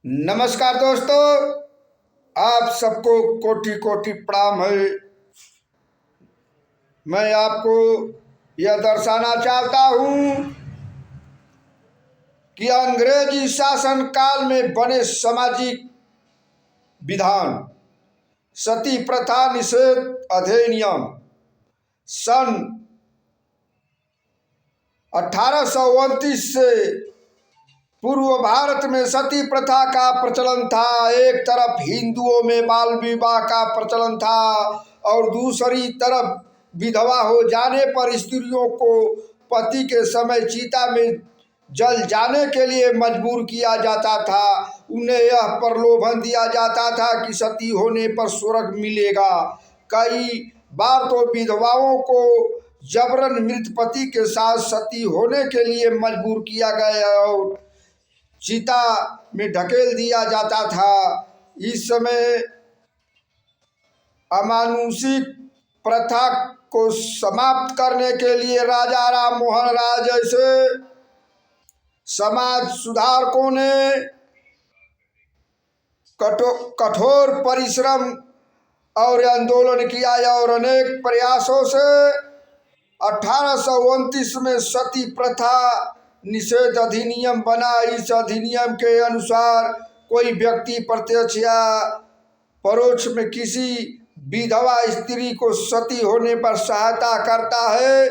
नमस्कार दोस्तों, आप सबको कोटि कोटि प्रणाम है। मैं आपको यह दर्शाना चाहता हूँ कि अंग्रेजी शासन काल में बने सामाजिक विधान सती प्रथा निषेध अधिनियम सन 1829 से पूर्व भारत में सती प्रथा का प्रचलन था। एक तरफ हिंदुओं में बाल विवाह का प्रचलन था और दूसरी तरफ विधवा हो जाने पर स्त्रियों को पति के समय चिता में जल जाने के लिए मजबूर किया जाता था। उन्हें यह प्रलोभन दिया जाता था कि सती होने पर स्वर्ग मिलेगा। कई बार तो विधवाओं को जबरन मृत पति के साथ सती होने के लिए मजबूर किया गया और चिता में ढकेल दिया जाता था। इस समय अमानुषिक प्रथा को समाप्त करने के लिए राजा राम मोहन राय जैसे समाज सुधारकों ने कठोर परिश्रम और आंदोलन किया और अनेक प्रयासों से 1829 में सती प्रथा निषेध अधिनियम बना। इस अधिनियम के अनुसार कोई व्यक्ति प्रत्यक्ष या परोक्ष में किसी विधवा स्त्री को सती होने पर सहायता करता है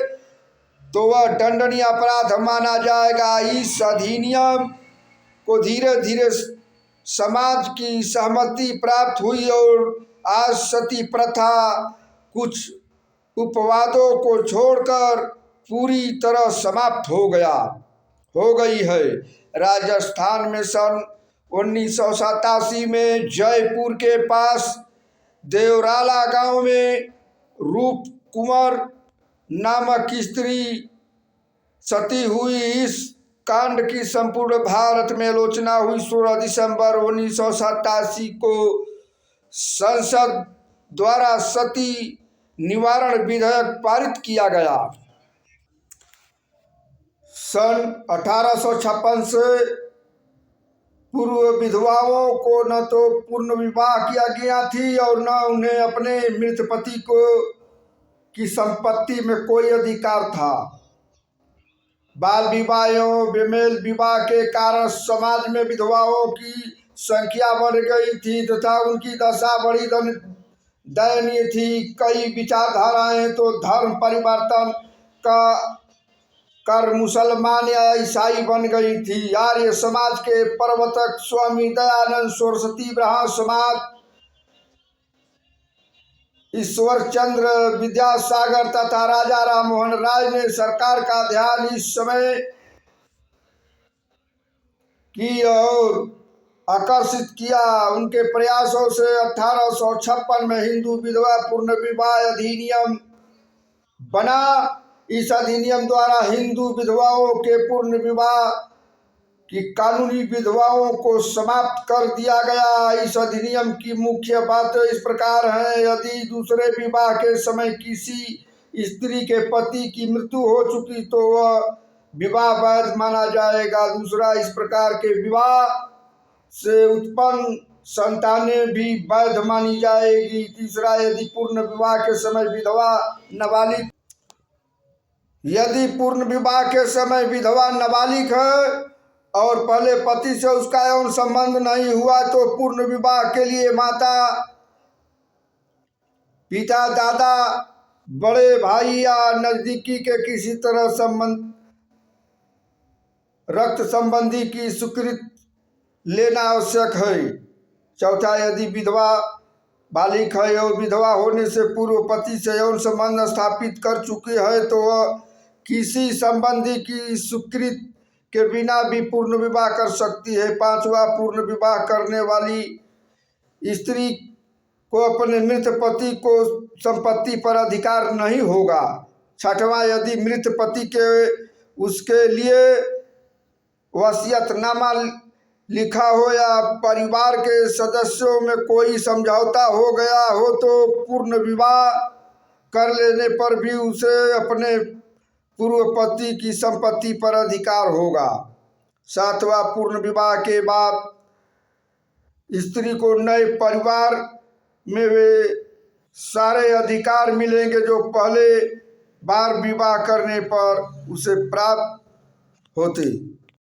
तो वह दंडनीय अपराध माना जाएगा। इस अधिनियम को धीरे धीरे समाज की सहमति प्राप्त हुई और आज सती प्रथा कुछ उपवादों को छोड़कर पूरी तरह समाप्त हो गई है। राजस्थान में सन 1987 में जयपुर के पास देवराला गांव में रूप कुंवर नामक स्त्री सती हुई। इस कांड की संपूर्ण भारत में आलोचना हुई। 16 दिसंबर 1987 को संसद द्वारा सती निवारण विधेयक पारित किया गया। सन 1856 से पूर्व विधवाओं को न तो पूर्ण विवाह किया गया थी और न उन्हें अपने मृत पति की संपत्ति में कोई अधिकार था। बाल विवाह एवं बेमेल विवाह के कारण समाज में विधवाओं की संख्या बढ़ गई थी तथा उनकी दशा बड़ी दयनीय थी। कई विचारधाराएं तो धर्म परिवर्तन कर मुसलमान या ईसाई बन गई थी। आर्य समाज के प्रवर्तक स्वामी दयानंद सरस्वती, ब्राह्मण समाज ईश्वर चंद्र विद्यासागर तथा राजा राम मोहन राय ने सरकार का ध्यान इस समय की और आकर्षित किया। उनके प्रयासों से 1856 में हिंदू विधवा पूर्ण विवाह अधिनियम बना। इस अधिनियम द्वारा हिंदू विधवाओं के पूर्ण विवाह की कानूनी विधवाओं को समाप्त कर दिया गया। इस अधिनियम की मुख्य बातें इस प्रकार हैं। यदि दूसरे विवाह के समय किसी स्त्री के पति की मृत्यु हो चुकी तो वह विवाह वैध माना जाएगा। दूसरा, इस प्रकार के विवाह से उत्पन्न संतानें भी वैध मानी जाएगी। तीसरा, यदि पूर्ण विवाह के समय विधवा नाबालिग है और पहले पति से उसका यौन संबंध नहीं हुआ तो पूर्ण विवाह के लिए माता, पिता, दादा, बड़े भाई या नजदीकी के किसी तरह रक्त संबंधी की स्वीकृति लेना आवश्यक है। चौथा, यदि विधवा बालिग है और विधवा होने से पूर्व पति से यौन संबंध स्थापित कर चुकी है तो वह किसी संबंधी की स्वीकृति के बिना भी पूर्ण विवाह कर सकती है। पांचवा, पूर्ण विवाह करने वाली स्त्री को अपने मृत पति को संपत्ति पर अधिकार नहीं होगा। छठवां, यदि मृत पति के उसके लिए वसीयतनामा लिखा हो या परिवार के सदस्यों में कोई समझौता हो गया हो तो पूर्ण विवाह कर लेने पर भी उसे अपने पूर्व पति की संपत्ति पर अधिकार होगा। सातवां, पूर्ण विवाह के बाद स्त्री को नए परिवार में वे सारे अधिकार मिलेंगे जो पहले बार विवाह करने पर उसे प्राप्त होते।